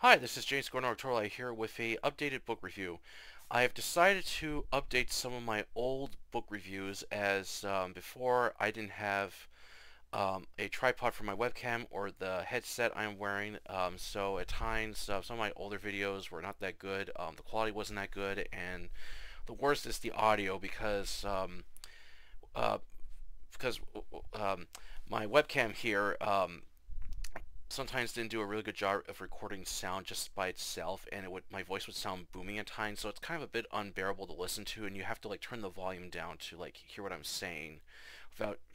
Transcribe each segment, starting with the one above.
Hi, this is James Gordon here with a updated book review. I have decided to update some of my old book reviews as before I didn't have a tripod for my webcam or the headset I'm wearing, so at times some of my older videos were not that good. The quality wasn't that good, and the worst is the audio uh, because my webcam here sometimes didn't do a really good job of recording sound just by itself, and my voice would sound booming at times, so it's kind of a bit unbearable to listen to, and you have to like turn the volume down to like hear what I'm saying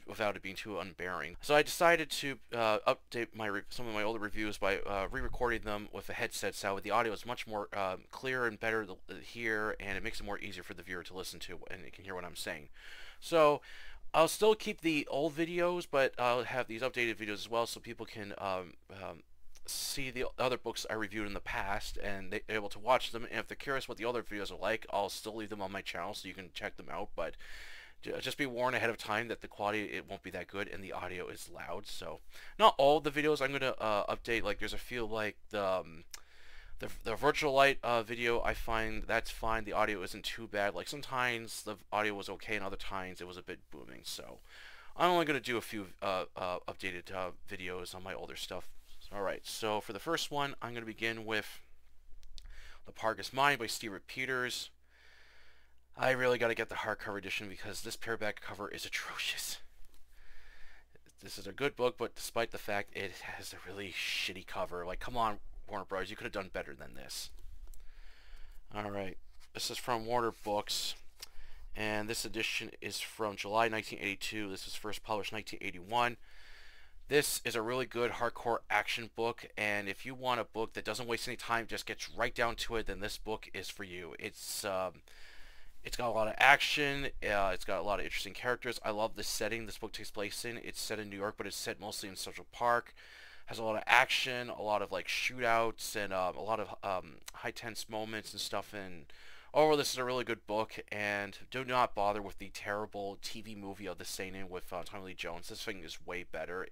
without it being too unbearing. So I decided to update some of my older reviews by re-recording them with a headset, so the audio is much more clear and better to hear, and it makes it more easier for the viewer to listen to, and you can hear what I'm saying. So I'll still keep the old videos, but I'll have these updated videos as well, so people can see the other books I reviewed in the past, and they're able to watch them. And if they're curious what the other videos are like, I'll still leave them on my channel, so you can check them out. But just be warned ahead of time that the quality, it won't be that good, and the audio is loud. So not all the videos I'm gonna update. Like there's a few like the virtual light video, I find that's fine. The audio isn't too bad. Like sometimes the audio was okay, and other times it was a bit booming. So I'm only going to do a few updated videos on my older stuff. Alright, so for the first one, I'm going to begin with The Park is Mine by Stewart Peters. I really got to get the hardcover edition because this paperback cover is atrocious. This is a good book, but despite the fact it has a really shitty cover, like come on, Warner Bros., you could have done better than this. Alright, this is from Warner Books, and this edition is from July 1982. This was first published 1981. This is a really good hardcore action book, and if you want a book that doesn't waste any time, just gets right down to it, then this book is for you. It's got a lot of action, it's got a lot of interesting characters. I love the setting this book takes place in. It's set in New York, but it's set mostly in Central Park. Has a lot of action, a lot of like shootouts, and a lot of high tense moments and stuff. And overall, this is a really good book. And do not bother with the terrible TV movie of the same with Tommy Lee Jones. This thing is way better.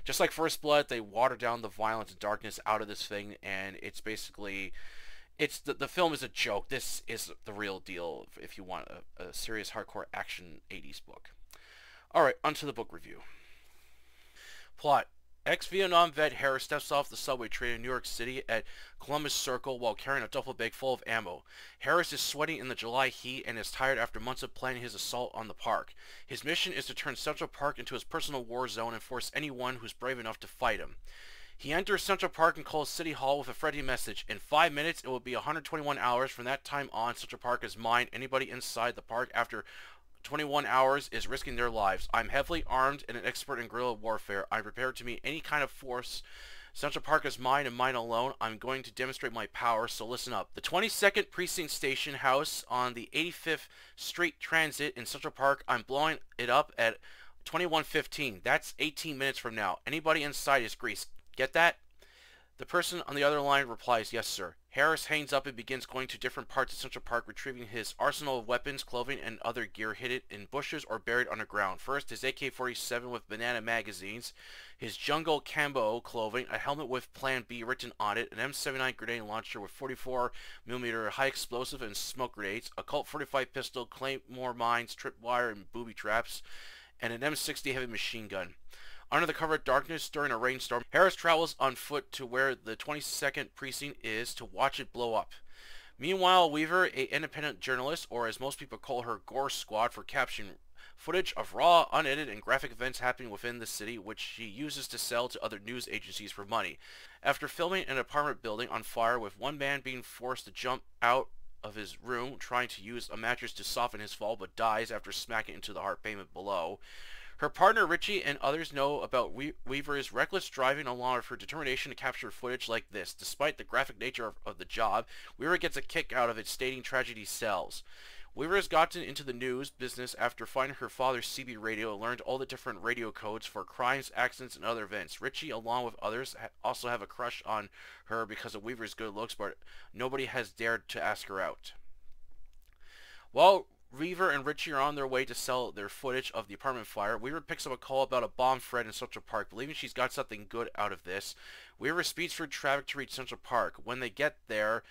Just like First Blood, they water down the violence and darkness out of this thing, and it's basically the film is a joke. This is the real deal if you want a serious hardcore action 80s book. Alright, onto the book review. Plot. Ex-Vietnam vet Harris steps off the subway train in New York City at Columbus Circle while carrying a duffel bag full of ammo. Harris is sweating in the July heat and is tired after months of planning his assault on the park. His mission is to turn Central Park into his personal war zone and force anyone who's brave enough to fight him. He enters Central Park and calls City Hall with a threatening message. In 5 minutes, it will be 121 hours. From that time on, Central Park is mine. Anybody inside the park after 21 hours is risking their lives. I'm heavily armed and an expert in guerrilla warfare. I'm prepared to meet any kind of force. Central Park is mine and mine alone. I'm going to demonstrate my power, so listen up. The 22nd Precinct Station House on the 85th Street Transit in Central Park. I'm blowing it up at 21:15. That's 18 minutes from now. Anybody inside is grease. Get that? The person on the other line replies, yes, sir. Harris hangs up and begins going to different parts of Central Park, retrieving his arsenal of weapons, clothing, and other gear hidden in bushes or buried underground. First, his AK-47 with banana magazines, his jungle camo clothing, a helmet with Plan B written on it, an M79 grenade launcher with 44mm high explosive and smoke grenades, a Colt 45 pistol, claymore mines, tripwire, and booby traps, and an M60 heavy machine gun. Under the cover of darkness during a rainstorm, Harris travels on foot to where the 22nd precinct is to watch it blow up. Meanwhile, Weaver, an independent journalist, or as most people call her, Gore Squad, for capturing footage of raw, unedited, and graphic events happening within the city, which she uses to sell to other news agencies for money. After filming an apartment building on fire with one man being forced to jump out of his room trying to use a mattress to soften his fall but dies after smacking into the hard pavement below, her partner Richie and others know about Weaver's reckless driving along with her determination to capture footage like this. Despite the graphic nature of the job, Weaver gets a kick out of it, stating tragedy sells. Weaver has gotten into the news business after finding her father's CB radio and learned all the different radio codes for crimes, accidents, and other events. Richie, along with others, also have a crush on her because of Weaver's good looks, but nobody has dared to ask her out. While Weaver and Richie are on their way to sell their footage of the apartment fire. Weaver picks up a call about a bomb threat in Central Park, believing she's got something good out of this. Weaver speeds through traffic to reach Central Park. When they get there,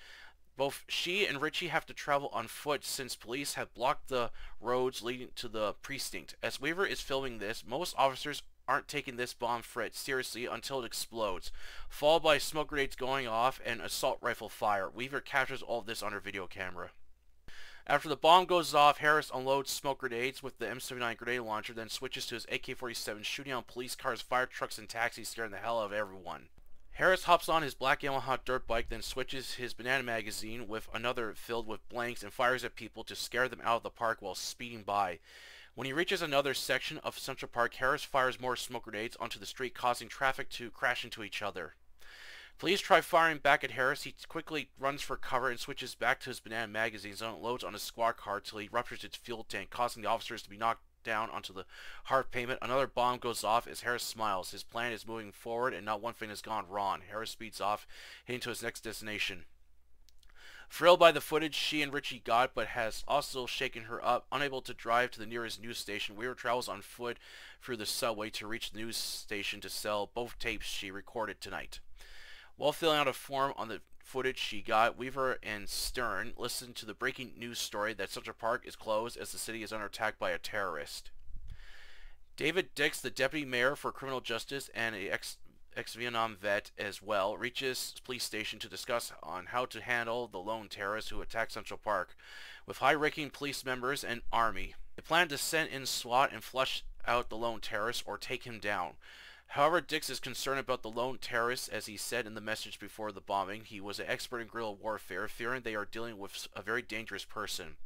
both she and Richie have to travel on foot since police have blocked the roads leading to the precinct. As Weaver is filming this, most officers aren't taking this bomb threat seriously until it explodes, followed by smoke grenades going off and assault rifle fire. Weaver captures all of this on her video camera. After the bomb goes off, Harris unloads smoke grenades with the M79 grenade launcher, then switches to his AK-47, shooting on police cars, fire trucks, and taxis, scaring the hell out of everyone. Harris hops on his black Yamaha dirt bike, then switches his banana magazine with another filled with blanks and fires at people to scare them out of the park while speeding by. When he reaches another section of Central Park, Harris fires more smoke grenades onto the street, causing traffic to crash into each other. Police try firing back at Harris. He quickly runs for cover and switches back to his banana magazines and unloads on his squad car till he ruptures its fuel tank, causing the officers to be knocked down onto the hard pavement. Another bomb goes off as Harris smiles. His plan is moving forward and not one thing has gone wrong. Harris speeds off, heading to his next destination. Thrilled by the footage she and Richie got, but has also shaken her up, unable to drive to the nearest news station, Weaver travels on foot through the subway to reach the news station to sell both tapes she recorded tonight. While filling out a form on the footage she got, Weaver and Stern listened to the breaking news story that Central Park is closed as the city is under attack by a terrorist. David Dix, the deputy mayor for criminal justice and an ex-Vietnam vet as well, reaches police station to discuss on how to handle the lone terrorist who attacked Central Park, with high-ranking police members and army. They plan to send in SWAT and flush out the lone terrorist or take him down. However, Dix is concerned about the lone terrorist. As he said in the message before the bombing, he was an expert in guerrilla warfare, fearing they are dealing with a very dangerous person.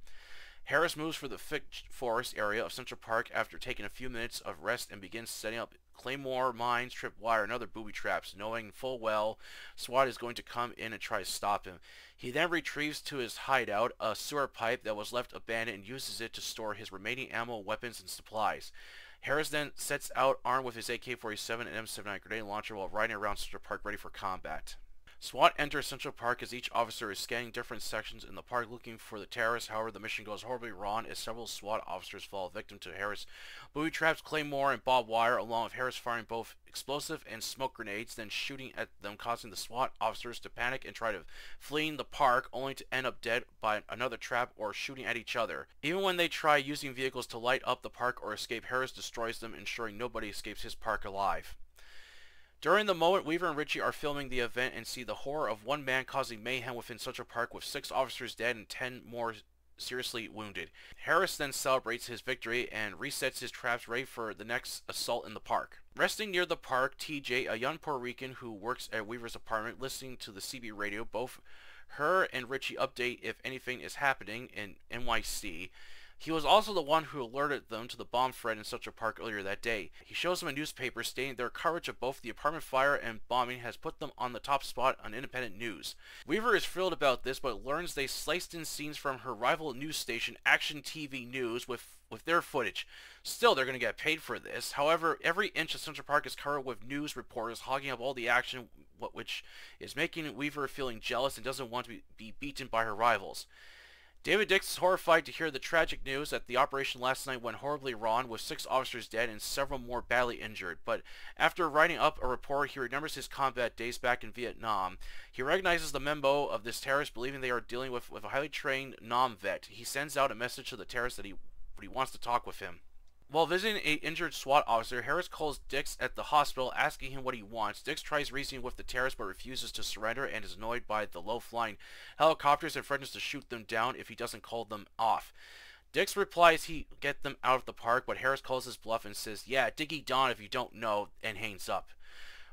Harris moves for the thick forest area of Central Park after taking a few minutes of rest and begins setting up claymore, mines, tripwire, and other booby traps, knowing full well SWAT is going to come in and try to stop him. He then retrieves to his hideout a sewer pipe that was left abandoned and uses it to store his remaining ammo, weapons, and supplies. Harris then sets out armed with his AK-47 and M79 grenade launcher while riding around Central Park ready for combat. SWAT enters Central Park as each officer is scanning different sections in the park looking for the terrorists. However, the mission goes horribly wrong as several SWAT officers fall victim to Harris booby traps, claymore, and barbed wire, along with Harris firing both explosive and smoke grenades, then shooting at them, causing the SWAT officers to panic and try to flee the park, only to end up dead by another trap or shooting at each other. Even when they try using vehicles to light up the park or escape, Harris destroys them, ensuring nobody escapes his park alive. During the moment, Weaver and Richie are filming the event and see the horror of one man causing mayhem within Central Park with 6 officers dead and 10 more seriously wounded. Harris then celebrates his victory and resets his traps ready for the next assault in the park. Resting near the park, TJ, a young Puerto Rican who works at Weaver's apartment, listening to the CB radio, both her and Richie update if anything is happening in NYC. He was also the one who alerted them to the bomb threat in Central Park earlier that day. He shows them a newspaper stating their coverage of both the apartment fire and bombing has put them on the top spot on independent news. Weaver is thrilled about this, but learns they sliced in scenes from her rival news station, Action TV News, with their footage. Still, they're going to get paid for this. However, every inch of Central Park is covered with news reporters hogging up all the action, which is making Weaver feeling jealous and doesn't want to be beaten by her rivals. David Dix is horrified to hear the tragic news that the operation last night went horribly wrong, with 6 officers dead and several more badly injured. But after writing up a report, he remembers his combat days back in Vietnam. He recognizes the memo of this terrorist, believing they are dealing with a highly trained Nam vet. He sends out a message to the terrorist that he wants to talk with him. While visiting an injured SWAT officer, Harris calls Dix at the hospital, asking him what he wants. Dix tries reasoning with the terrorist but refuses to surrender and is annoyed by the low-flying helicopters and threatens to shoot them down if he doesn't call them off. Dix replies he'll get them out of the park, but Harris calls his bluff and says, "Yeah, Dickie Don if you don't know," and hangs up.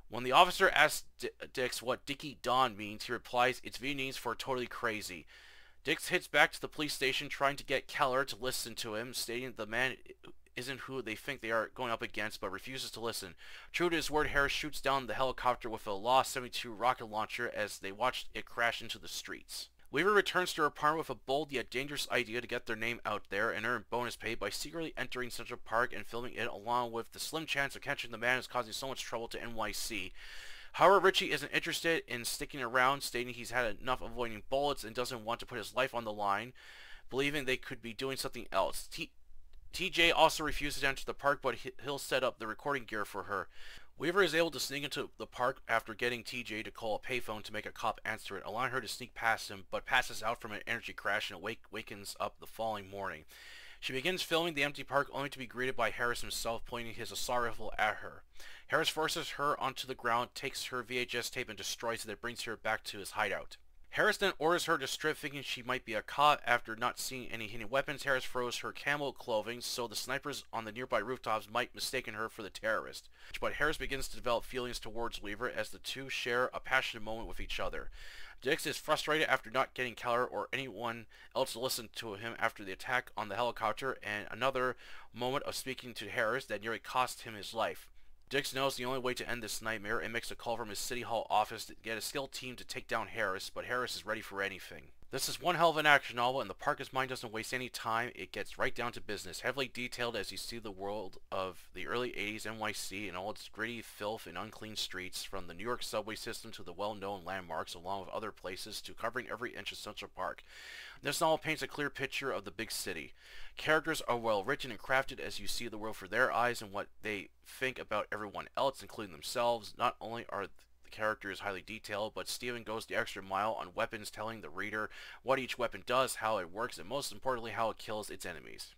When the officer asks Dix what Dickie Don means, he replies, "It's Vietnamese for totally crazy." Dix hits back to the police station trying to get Keller to listen to him, stating the man isn't who they think they are going up against, but refuses to listen. True to his word, Harris shoots down the helicopter with a Law 72 rocket launcher as they watch it crash into the streets. Weaver returns to her apartment with a bold yet dangerous idea to get their name out there and earn bonus pay by secretly entering Central Park and filming it, along with the slim chance of catching the man who's causing so much trouble to NYC. However, Richie isn't interested in sticking around, stating he's had enough avoiding bullets and doesn't want to put his life on the line. believing they could be doing something else. TJ also refuses to enter the park, but he'll set up the recording gear for her. Weaver is able to sneak into the park after getting TJ to call a payphone to make a cop answer it, allowing her to sneak past him, but passes out from an energy crash and wakens up the following morning. She begins filming the empty park only to be greeted by Harris himself pointing his assault rifle at her. Harris forces her onto the ground, takes her VHS tape and destroys it, that brings her back to his hideout. Harris then orders her to strip, thinking she might be a cop. After not seeing any hidden weapons, Harris throws her camo clothing so the snipers on the nearby rooftops might mistake her for the terrorist. But Harris begins to develop feelings towards Weaver as the two share a passionate moment with each other. Dix is frustrated after not getting Keller or anyone else to listen to him after the attack on the helicopter, and another moment of speaking to Harris that nearly cost him his life. Dix knows the only way to end this nightmare and makes a call from his City Hall office to get a skilled team to take down Harris, but Harris is ready for anything. This is one hell of an action novel, and the Parker's mind doesn't waste any time. It gets right down to business, heavily detailed as you see the world of the early 80s NYC and all its gritty filth and unclean streets, from the New York subway system to the well-known landmarks, along with other places, to covering every inch of Central Park. This novel paints a clear picture of the big city. Characters are well written and crafted as you see the world through their eyes and what they think about everyone else, including themselves. Not only are the characters highly detailed, but Stephen goes the extra mile on weapons, telling the reader what each weapon does, how it works, and most importantly, how it kills its enemies.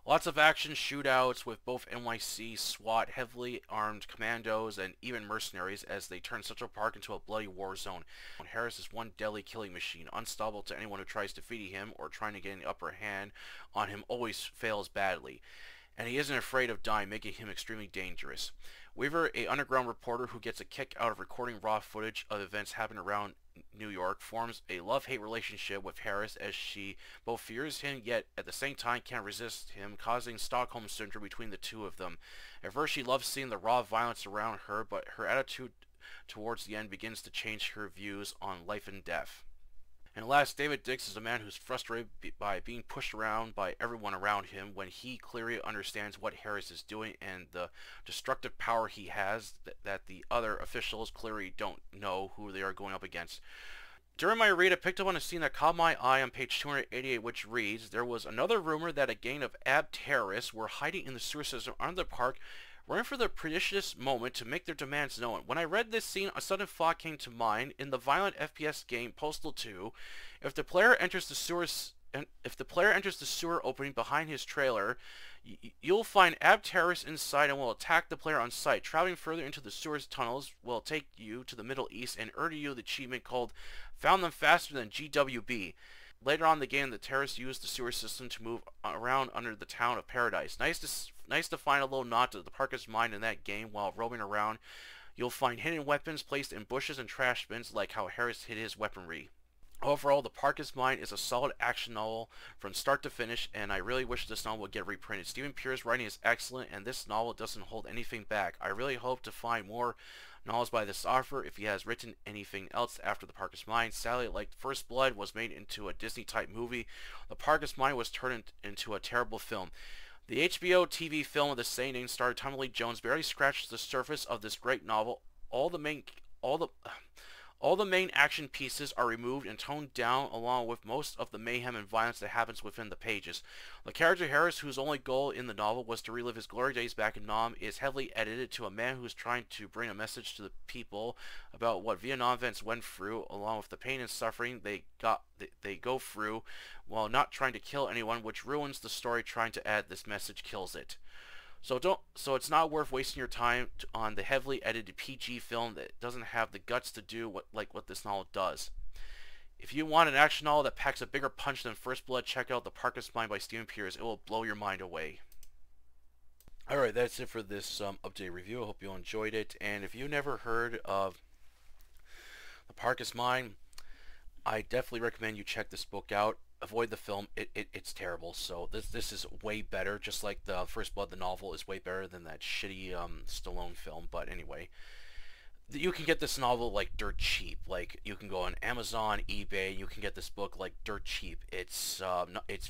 Lots of action, shootouts with both NYC, SWAT, heavily armed commandos, and even mercenaries as they turn Central Park into a bloody war zone. Harris is one deadly killing machine, unstoppable to anyone who tries defeating him or trying to get an upper hand on him always fails badly. And he isn't afraid of dying, making him extremely dangerous. Weaver, an underground reporter who gets a kick out of recording raw footage of events happening around New York, forms a love-hate relationship with Harris as she both fears him yet at the same time can't resist him, causing Stockholm Syndrome between the two of them. At first she loves seeing the raw violence around her, but her attitude towards the end begins to change her views on life and death. And last, David Dix is a man who's frustrated by being pushed around by everyone around him when he clearly understands what Harris is doing and the destructive power he has that the other officials clearly don't know who they are going up against. During my read, I picked up on a scene that caught my eye on page 288, which reads, "There was another rumor that a gang of ab-terrorists were hiding in the sewer system under the park, waiting for the precious moment to make their demands known." When I read this scene, a sudden thought came to mind. In the violent FPS game Postal 2, if the player enters the sewer opening behind his trailer, you'll find ab-terrorists inside and will attack the player on sight. Traveling further into the sewer's tunnels will take you to the Middle East and earn you the achievement called "Found Them Faster Than GWB." Later on in the game, the terrorists use the sewer system to move around under the town of Paradise. Nice to find a little nod to the Parker's mind in that game. While roaming around, you'll find hidden weapons placed in bushes and trash bins, like how Harris hid his weaponry. Overall, The Parker's Mind is a solid action novel from start to finish, and I really wish this novel would get reprinted. Stephen Pierce's writing is excellent, and this novel doesn't hold anything back. I really hope to find more novels by this author if he has written anything else after The Parker's Mind. Sadly, like First Blood was made into a Disney-type movie, The Parker's Mind was turned into a terrible film. The HBO TV film of the same name, starring Tommy Lee Jones, barely scratches the surface of this great novel. All the main action pieces are removed and toned down, along with most of the mayhem and violence that happens within the pages. The character Harris, whose only goal in the novel was to relive his glory days back in Nam, is heavily edited to a man who is trying to bring a message to the people about what Vietnam vets went through, along with the pain and suffering they go through, while not trying to kill anyone, which ruins the story. Trying to add this message kills it. So it's not worth wasting your time on the heavily edited PG film that doesn't have the guts to do what this novel does. If you want an action novel that packs a bigger punch than First Blood, check out The Parker's Mind by Stephen Pierce. It will blow your mind away. Alright, that's it for this update review. I hope you enjoyed it. And if you never heard of The Parker's Mind, I definitely recommend you check this book out. Avoid the film. It's terrible. So this is way better. Just like the First Blood, the novel is way better than that shitty Stallone film. But anyway, you can get this novel like dirt cheap. Like you can go on Amazon, eBay. You can get this book like dirt cheap. It's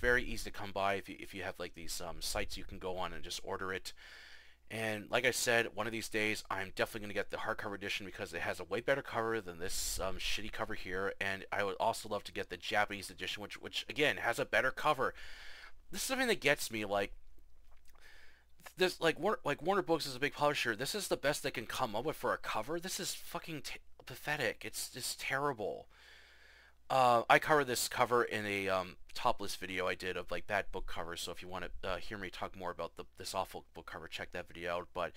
very easy to come by if you have like these sites you can go on and just order it. And like I said, one of these days I'm definitely going to get the hardcover edition because it has a way better cover than this shitty cover here. And I would also love to get the Japanese edition, which again has a better cover. This is something that gets me. Like this, like Warner Books is a big publisher. This is the best they can come up with for a cover. This is fucking pathetic. It's just terrible. I covered this cover in a top list video I did of like bad book covers. So if you want to hear me talk more about this awful book cover, check that video out. But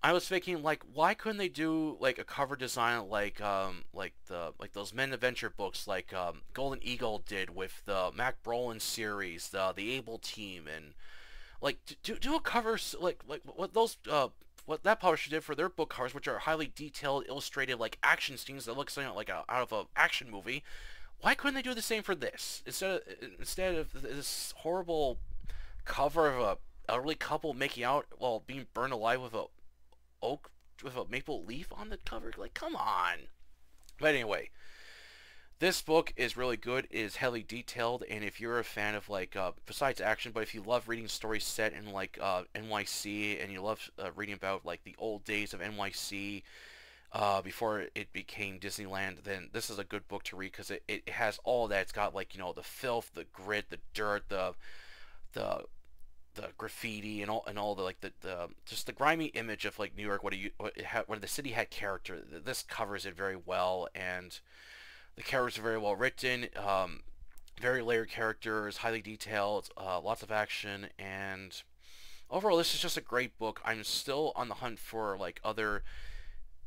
I was thinking, like, why couldn't they do like a cover design like those Men Adventure books like Golden Eagle did with the Mac Brolin series, the Able Team, and like do a cover like what that publisher did for their book covers, which are highly detailed, illustrated like action scenes that look something like out of an action movie. Why couldn't they do the same for this instead of this horrible cover of a elderly couple making out while being burned alive with a oak with a maple leaf on the cover? Like, come on. But anyway, this book is really good. It is heavily detailed, and if you're a fan of like besides action, but if you love reading stories set in like NYC, and you love reading about like the old days of NYC before it became Disneyland, then this is a good book to read because it has all that. It's got like, you know, the filth, the grit, the dirt, the the graffiti and all the like the just the grimy image of like New York. What the city had character. This covers it very well, and the characters are very well written. Very layered characters, highly detailed, lots of action, and overall this is just a great book. I'm still on the hunt for like other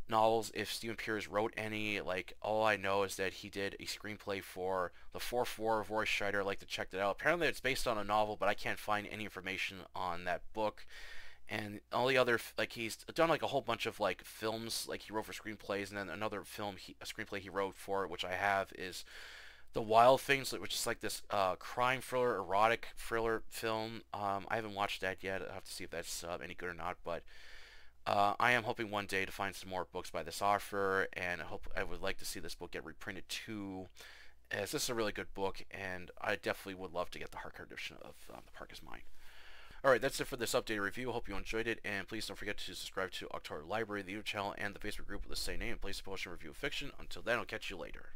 novels if Stephen Pierce wrote any. Like, all I know is that he did a screenplay for The 4-4 of Roy Scheider. I'd like to check that out. Apparently it's based on a novel, but I can't find any information on that book. And all the other, like, he's done like a whole bunch of like films, like he wrote for screenplays, and then another a screenplay he wrote for, which I have, is The Wild Things, which is like this crime thriller, erotic thriller film. I haven't watched that yet. I'll have to see if that's any good or not, but I am hoping one day to find some more books by this author, and I would like to see this book get reprinted too, as this is a really good book, and I definitely would love to get the hardcover edition of The Park Is Mine. Alright, that's it for this updated review. Hope you enjoyed it, and please don't forget to subscribe to October Library, the YouTube channel, and the Facebook group with the same name, Place to Post and Review of Fiction. Until then, I'll catch you later.